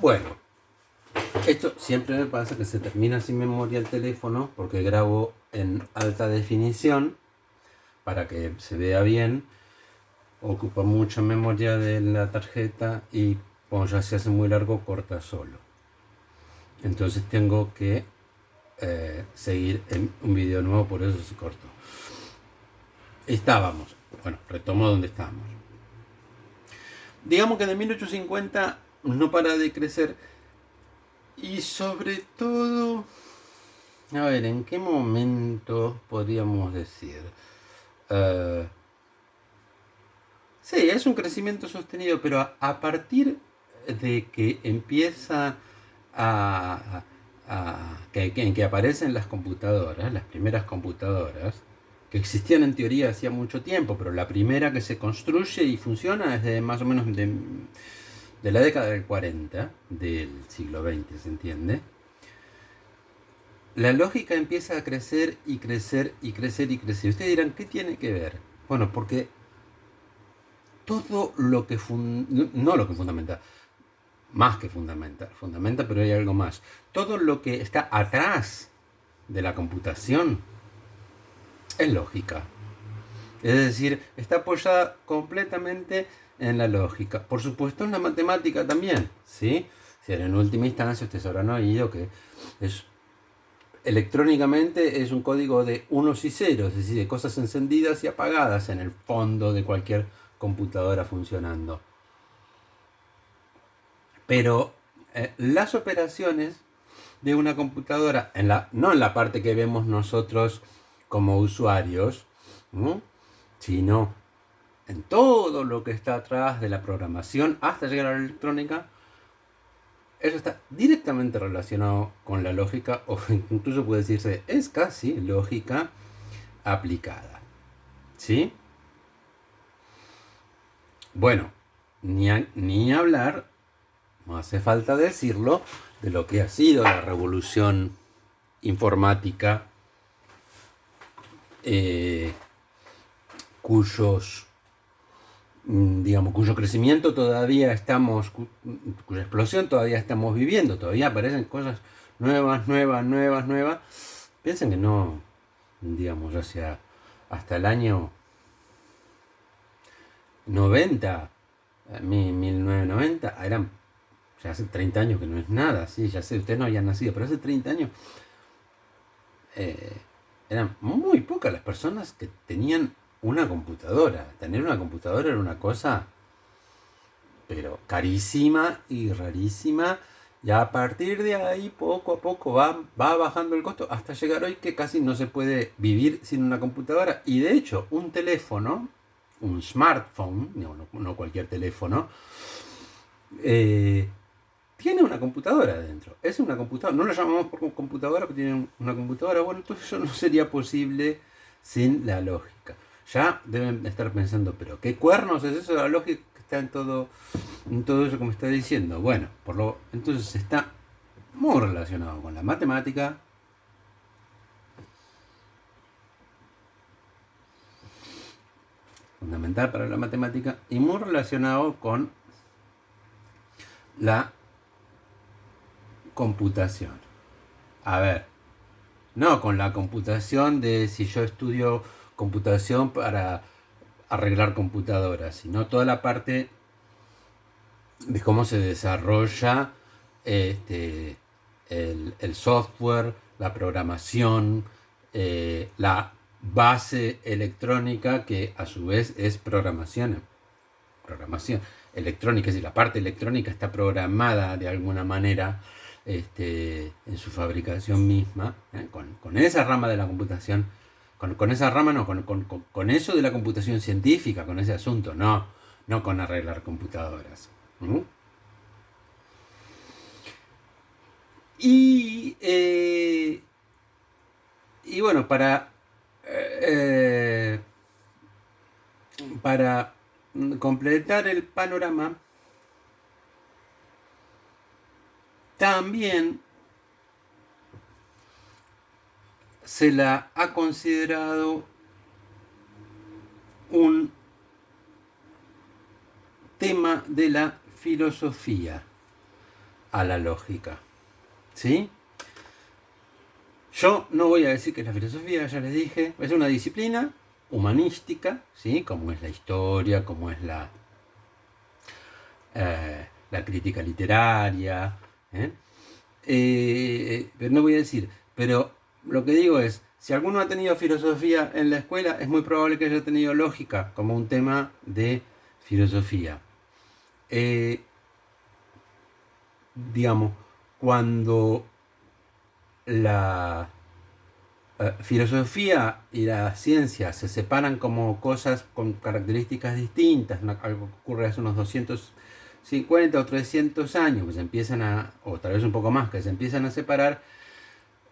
Bueno, esto siempre me pasa que se termina sin memoria el teléfono porque grabo en alta definición para que se vea bien. Ocupa mucha memoria de la tarjeta y cuando ya se hace muy largo corta solo. Entonces tengo que seguir en un video nuevo, por eso se cortó. Estábamos, bueno, retomo donde estábamos. Digamos que de 1850 no para de crecer y sobre todo, a ver, ¿en qué momento podríamos decir? Sí, es un crecimiento sostenido, pero a partir de que empieza en que aparecen las computadoras, las primeras computadoras, que existían en teoría hacía mucho tiempo, pero la primera que se construye y funciona es de más o menos de la década del 40 del siglo XX, ¿se entiende? La lógica empieza a crecer y crecer y crecer y crecer. Ustedes dirán, ¿qué tiene que ver? Bueno, porque todo lo que no lo que fundamenta, más que fundamenta, pero hay algo más. Todo lo que está atrás de la computación es lógica. Es decir, está apoyada completamente en la lógica. Por supuesto en la matemática también, ¿sí? Si en última instancia ustedes habrán oído que es electrónicamente es un código de unos y ceros, es decir, de cosas encendidas y apagadas en el fondo de cualquier computadora funcionando. Pero las operaciones de una computadora, no en la parte que vemos nosotros como usuarios, ¿no? Sino en todo lo que está atrás de la programación hasta llegar a la electrónica, eso está directamente relacionado con la lógica, o incluso puede decirse, es casi lógica aplicada. ¿Sí? Bueno, ni hablar, no hace falta decirlo, de lo que ha sido la revolución informática, cuyo crecimiento todavía estamos, cuya explosión todavía estamos viviendo, todavía aparecen cosas nuevas. Piensen que no, digamos, hasta el año 90, 1990, eran, ya hace 30 años que no es nada, sí, ya sé, ustedes no habían nacido, pero hace 30 años eran muy pocas las personas que tenían una computadora. Tener una computadora era una cosa, pero carísima y rarísima. Y a partir de ahí, poco a poco va bajando el costo hasta llegar hoy que casi no se puede vivir sin una computadora. Y de hecho, un teléfono, un smartphone, no cualquier teléfono, tiene una computadora dentro. Es una computadora. No lo llamamos por computadora, pero tiene una computadora. Bueno, entonces eso no sería posible sin la lógica. Ya deben estar pensando, pero ¿qué cuernos es eso de la lógica que está en todo eso que me está diciendo? Bueno, entonces está muy relacionado con la matemática, fundamental para la matemática, y muy relacionado con la computación. A ver, no con la computación de si yo estudio computación para arreglar computadoras, sino toda la parte de cómo se desarrolla el software, la programación, la base electrónica, que a su vez es programación electrónica, es decir, la parte electrónica está programada de alguna manera en su fabricación misma, con esa rama de la computación, con esa rama no, con eso de la computación científica, con ese asunto, no con arreglar computadoras. ¿Mm? Y bueno, para completar el panorama, también se la ha considerado un tema de la filosofía. a la lógica. ¿Sí? Yo no voy a decir que la filosofía, ya les dije, es una disciplina humanística, ¿sí? Como es la historia, como es la crítica literaria. ¿Eh? Pero no voy a decir, pero lo que digo es, si alguno ha tenido filosofía en la escuela, es muy probable que haya tenido lógica como un tema de filosofía. Digamos, cuando la filosofía y la ciencia se separan como cosas con características distintas, algo que ocurre hace unos 250 o 300 años, que se empiezan o tal vez un poco más, que se empiezan a separar,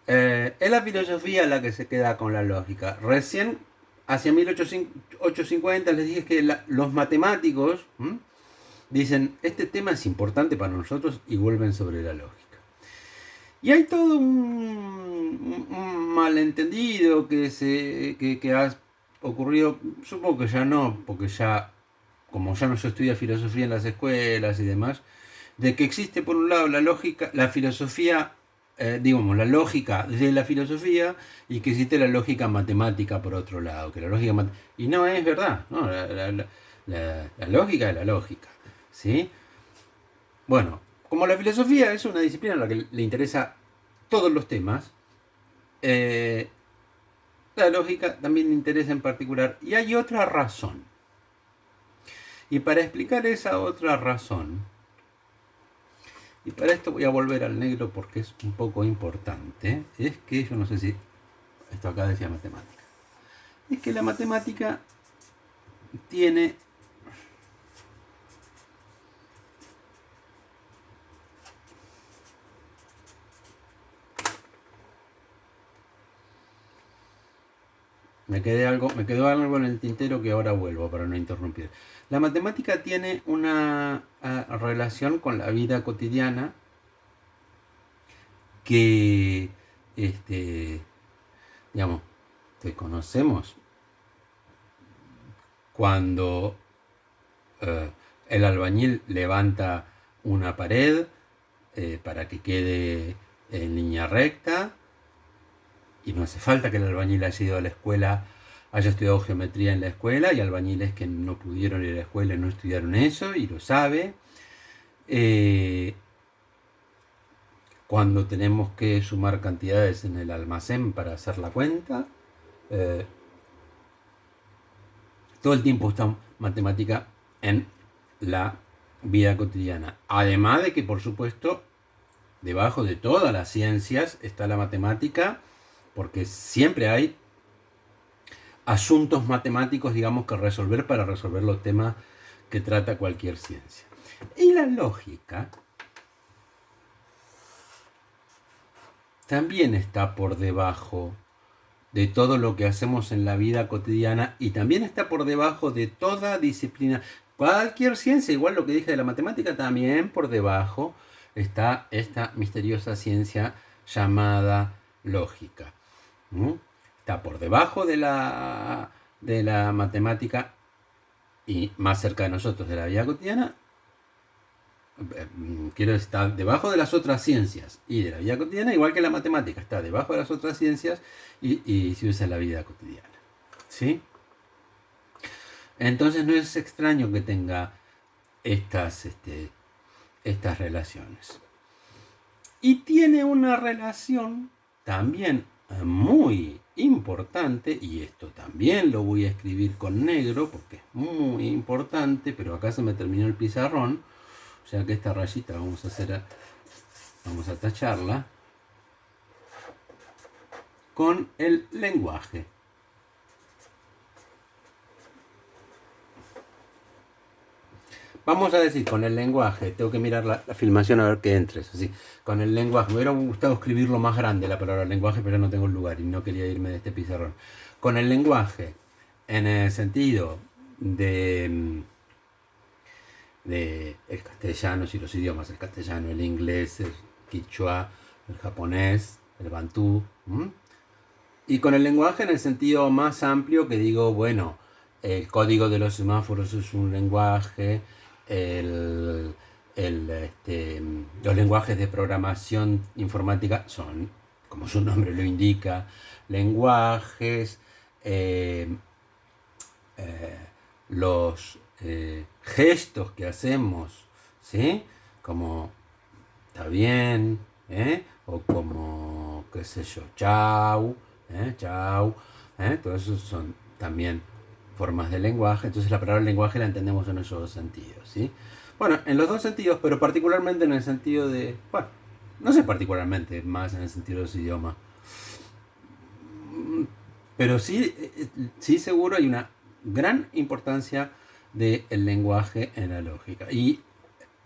es la filosofía la que se queda con la lógica. Recién, hacia 1850, les dije que los matemáticos dicen, este tema es importante para nosotros y vuelven sobre la lógica. Y hay todo un malentendido que ha ocurrido, supongo que ya no, porque ya, como ya no se estudia filosofía en las escuelas y demás, de que existe por un lado la lógica, la filosofía, digamos, la lógica de la filosofía y que existe la lógica matemática por otro lado, que la lógica y no es verdad, ¿no? La lógica es la lógica, ¿sí? Bueno, como la filosofía es una disciplina a la que le interesa todos los temas, eh, la lógica también le interesa en particular. Y hay otra razón. Y para explicar esa otra razón, y para esto voy a volver al negro porque es un poco importante, es que yo no sé si esto acá decía matemática. Es que la matemática tiene me quedó algo en el tintero que ahora vuelvo para no interrumpir. La matemática tiene una relación con la vida cotidiana que, digamos, que conocemos cuando el albañil levanta una pared para que quede en línea recta. Y no hace falta que el albañil haya ido a la escuela, haya estudiado geometría en la escuela, y albañiles que no pudieron ir a la escuela y no estudiaron eso, y lo sabe. Cuando tenemos que sumar cantidades en el almacén para hacer la cuenta, eh, todo el tiempo está matemática en la vida cotidiana. Además de que, por supuesto, debajo de todas las ciencias está la matemática, porque siempre hay asuntos matemáticos, digamos, que resolver para resolver los temas que trata cualquier ciencia. Y la lógica también está por debajo de todo lo que hacemos en la vida cotidiana y también está por debajo de toda disciplina. Cualquier ciencia, igual lo que dije de la matemática, también por debajo está esta misteriosa ciencia llamada lógica. Está por debajo de la matemática y más cerca de nosotros de la vida cotidiana. Quiero estar debajo de las otras ciencias y de la vida cotidiana, igual que la matemática está debajo de las otras ciencias y se usa en la vida cotidiana. ¿Sí? Entonces no es extraño que tenga estas relaciones. Y tiene una relación también muy importante, y esto también lo voy a escribir con negro porque es muy importante, pero acá se me terminó el pizarrón, o sea que esta rayita vamos a tacharla con el lenguaje. Vamos a decir con el lenguaje, tengo que mirar la filmación a ver que entres, así, con el lenguaje, me hubiera gustado escribirlo más grande la palabra lenguaje, pero no tengo el lugar y no quería irme de este pizarrón. Con el lenguaje, en el sentido de el castellano, y los idiomas, el castellano, el inglés, el quichua, el japonés, el bantú, y con el lenguaje en el sentido más amplio que digo, bueno, el código de los semáforos es un lenguaje, los lenguajes de programación informática son, como su nombre lo indica, lenguajes, eh, eh, los gestos que hacemos, ¿sí? Como está bien, ¿eh? O como, qué sé yo, chau, chau, todo eso son también formas de lenguaje. Entonces la palabra lenguaje la entendemos en esos dos sentidos, ¿sí? Bueno, en los dos sentidos, pero particularmente en el sentido de, bueno, no sé particularmente más en el sentido de los idiomas, pero sí, sí seguro hay una gran importancia del lenguaje en la lógica. Y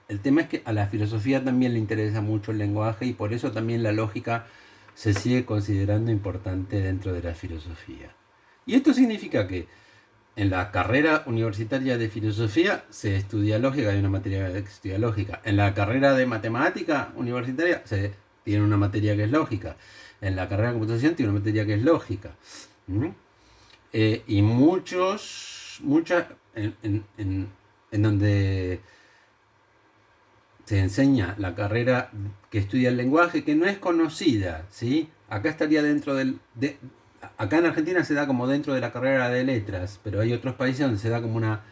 el tema es que a la filosofía también le interesa mucho el lenguaje y por eso también la lógica se sigue considerando importante dentro de la filosofía. Y esto significa que en la carrera universitaria de filosofía se estudia lógica, hay una materia que se estudia lógica. En la carrera de matemática universitaria se tiene una materia que es lógica. En la carrera de computación tiene una materia que es lógica. ¿Mm? Y muchas, en donde se enseña la carrera que estudia el lenguaje, que no es conocida, ¿sí? Acá estaría dentro acá en Argentina se da como dentro de la carrera de letras, pero hay otros países donde se da como una...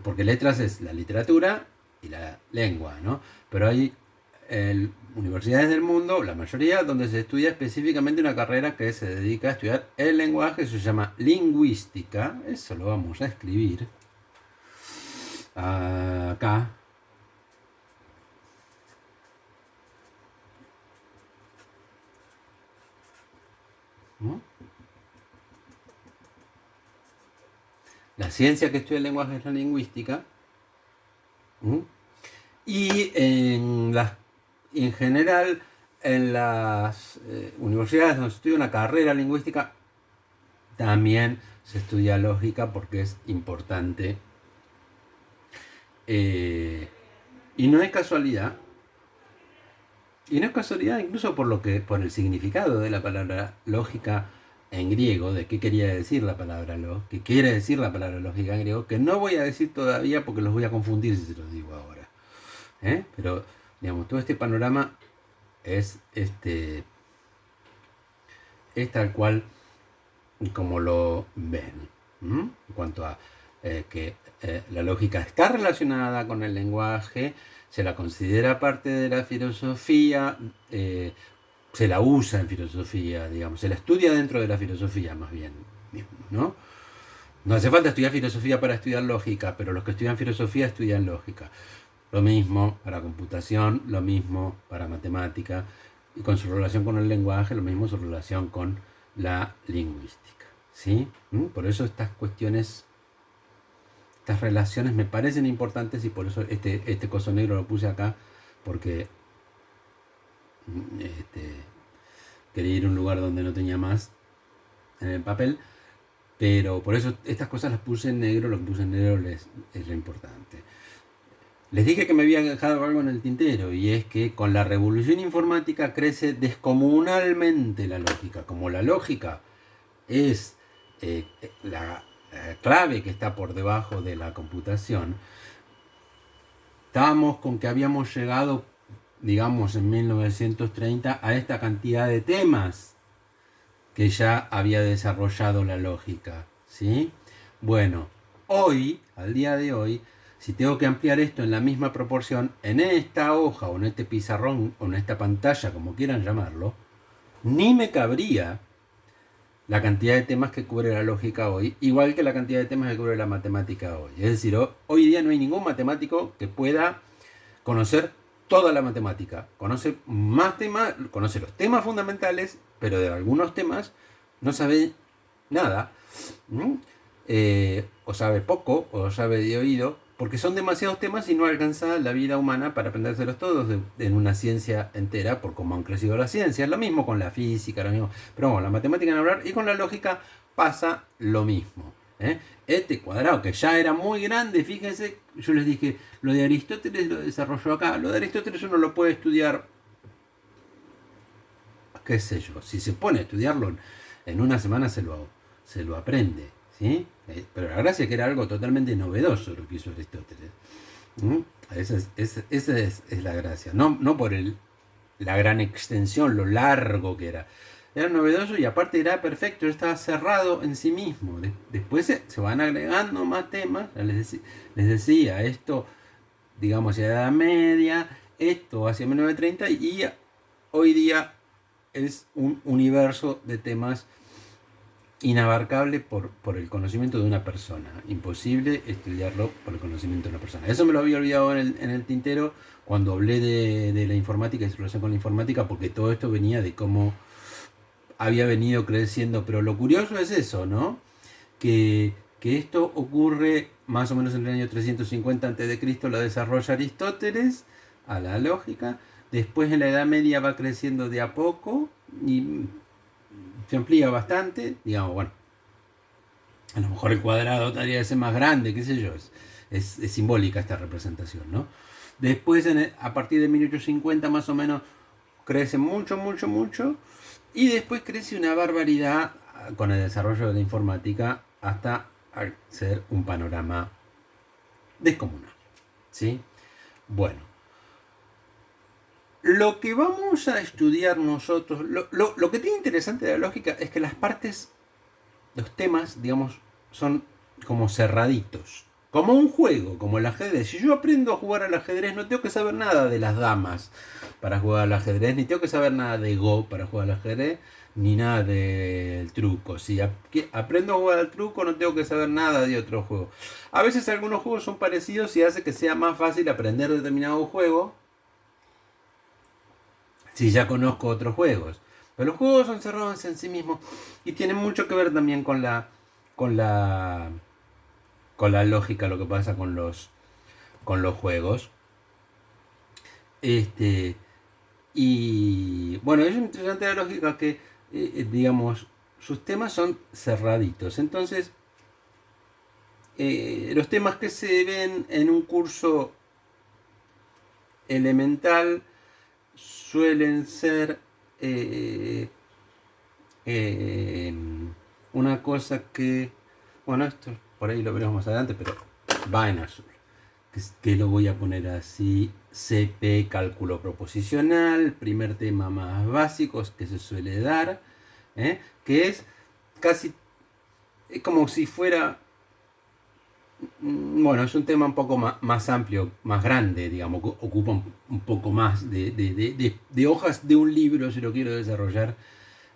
Porque letras es la literatura y la lengua, ¿no? Pero hay universidades del mundo, la mayoría, donde se estudia específicamente una carrera que se dedica a estudiar el lenguaje, eso se llama lingüística, eso lo vamos a escribir acá. ¿No? La ciencia que estudia el lenguaje es la lingüística. Y en general, en las universidades donde se estudia una carrera lingüística, también se estudia lógica porque es importante. Y no es casualidad. Y no es casualidad incluso por el significado de la palabra lógica en griego, de qué quería decir la palabra qué quiere decir la palabra lógica en griego, que no voy a decir todavía porque los voy a confundir si se los digo ahora. Pero, digamos, todo este panorama es tal cual como lo ven. En cuanto a que la lógica está relacionada con el lenguaje, se la considera parte de la filosofía, se la usa en filosofía, digamos, se la estudia dentro de la filosofía más bien, ¿no? No hace falta estudiar filosofía para estudiar lógica, pero los que estudian filosofía estudian lógica. Lo mismo para computación, lo mismo para matemática, y con su relación con el lenguaje, lo mismo su relación con la lingüística, ¿sí? Por eso estas cuestiones, estas relaciones me parecen importantes y por eso este coso negro lo puse acá, porque quería ir a un lugar donde no tenía más en el papel, pero por eso estas cosas las puse en negro, lo que puse en negro es lo importante. Les dije que me había dejado algo en el tintero, y es que con la revolución informática crece descomunalmente la lógica. Como la lógica es la clave que está por debajo de la computación, estábamos con que habíamos llegado, digamos, en 1930 a esta cantidad de temas que ya había desarrollado la lógica, ¿sí? Bueno, hoy, al día de hoy, si tengo que ampliar esto en la misma proporción, en esta hoja o en este pizarrón o en esta pantalla, como quieran llamarlo, ni me cabría la cantidad de temas que cubre la lógica hoy, igual que la cantidad de temas que cubre la matemática hoy. Es decir, hoy día no hay ningún matemático que pueda conocer toda la matemática. Conoce más temas, conoce los temas fundamentales, pero de algunos temas no sabe nada. O sabe poco, o sabe de oído, porque son demasiados temas y no alcanza la vida humana para aprendérselos todos en una ciencia entera, por cómo han crecido las ciencias. Lo mismo con la física, lo mismo. Pero bueno, la matemática en hablar y con la lógica pasa lo mismo. Este cuadrado que ya era muy grande, fíjense, yo les dije, lo de Aristóteles lo desarrolló acá. Lo de Aristóteles uno lo puede estudiar, qué sé yo, si se pone a estudiarlo en una semana se lo aprende. ¿Sí? Pero la gracia es que era algo totalmente novedoso lo que hizo Aristóteles. Esa es la gracia. No por la gran extensión, lo largo que era. Era novedoso y aparte era perfecto, estaba cerrado en sí mismo. Después se van agregando más temas. Les decía, esto, digamos, hacia la Edad Media, esto hacia 1930 y hoy día es un universo de temas inabarcable por el conocimiento de una persona. Imposible estudiarlo por el conocimiento de una persona. Eso me lo había olvidado en el tintero cuando hablé de la informática y su relación con la informática, porque todo esto venía de cómo había venido creciendo. Pero lo curioso es eso, ¿no? Que esto ocurre más o menos en el año 350 a.C., lo desarrolla Aristóteles a la lógica. Después en la Edad Media va creciendo de a poco y se amplía bastante, digamos, bueno, a lo mejor el cuadrado tendría que ser más grande, qué sé yo, es simbólica esta representación, ¿no? Después, a partir de 1850 más o menos, crece mucho, mucho, mucho, y después crece una barbaridad con el desarrollo de la informática hasta ser un panorama descomunal, ¿sí? Bueno, lo que vamos a estudiar nosotros, lo que tiene interesante de la lógica es que las partes, los temas, digamos, son como cerraditos. Como un juego, como el ajedrez. Si yo aprendo a jugar al ajedrez, no tengo que saber nada de las damas para jugar al ajedrez, ni tengo que saber nada de Go para jugar al ajedrez, ni nada del truco. Si aprendo a jugar al truco, no tengo que saber nada de otro juego. A veces algunos juegos son parecidos y hace que sea más fácil aprender determinado juego si ya conozco otros juegos. Pero los juegos son cerrados en sí mismos y tienen mucho que ver también con la, con la lógica, lo que pasa con los juegos. Este, y bueno, es interesante la lógica que, digamos, sus temas son cerraditos. Entonces, los temas que se ven en un curso elemental suelen ser eh, una cosa que, bueno, esto por ahí lo veremos más adelante, pero va en azul. Que lo voy a poner así: CP, cálculo proposicional, primer tema más básico que se suele dar, que es casi como si fuera, bueno, es un tema un poco más amplio, más grande, digamos, ocupa un poco más de hojas de un libro, si lo quiero desarrollar,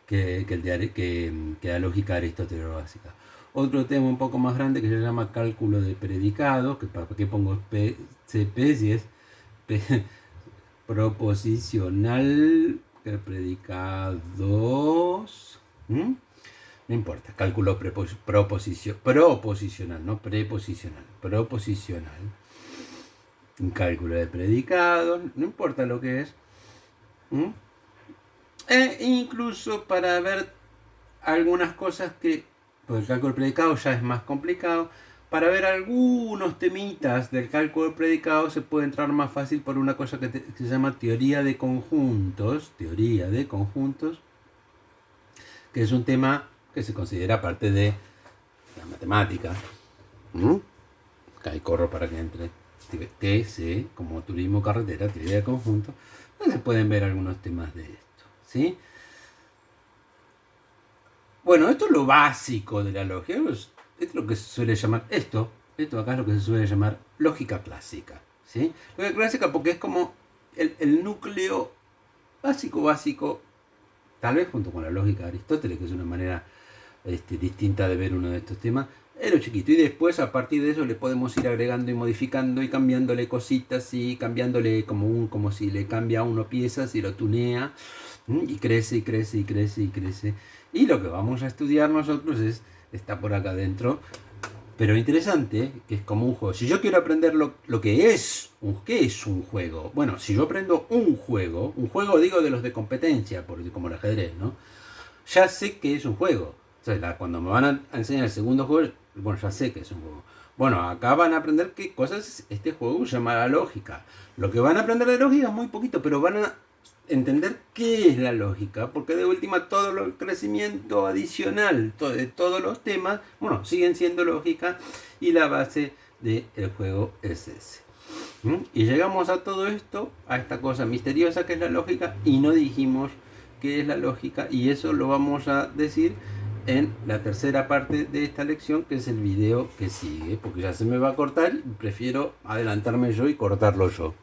que la lógica aristotélica básica. Otro tema un poco más grande que se llama cálculo de predicados, que para qué pongo CP si es proposicional, que predicados. No importa, cálculo proposicional, no preposicional, proposicional. Un cálculo de predicados, no importa lo que es. E incluso para ver algunas cosas que, pues el cálculo de predicados ya es más complicado, para ver algunos temitas del cálculo de predicados se puede entrar más fácil por una cosa que se llama teoría de conjuntos, que es un tema que se considera parte de la matemática. Ahí corro para que entre TC, como turismo carretera, teoría de conjuntos, donde se pueden ver algunos temas de esto, ¿sí? Bueno, esto es lo básico de la lógica. Esto es lo que se suele llamar, esto acá es lo que se suele llamar lógica clásica, ¿sí? Lógica clásica porque es como el núcleo básico, tal vez junto con la lógica de Aristóteles, que es una manera distinta de ver uno de estos temas, es lo chiquito. Y después, a partir de eso, le podemos ir agregando y modificando y cambiándole cositas y cambiándole como si le cambia a uno piezas y lo tunea, y crece y crece y crece y crece. Y lo que vamos a estudiar nosotros está por acá adentro, pero interesante, que es como un juego. Si yo quiero aprender lo que es, ¿qué es un juego? Bueno, si yo aprendo un juego digo de los de competencia, como el ajedrez, ¿no? Ya sé que es un juego. O sea, cuando me van a enseñar el segundo juego, bueno, ya sé que es un juego. Bueno, acá van a aprender qué cosas es este juego llamada lógica. Lo que van a aprender de lógica es muy poquito, pero van a entender qué es la lógica, porque de última todo el crecimiento adicional de todos los temas, bueno, siguen siendo lógica y la base del juego es ese. ¿Mm? Y llegamos a todo esto, a esta cosa misteriosa que es la lógica, y no dijimos qué es la lógica, y eso lo vamos a decir en la tercera parte de esta lección, que es el video que sigue, porque ya se me va a cortar y prefiero adelantarme yo y cortarlo yo.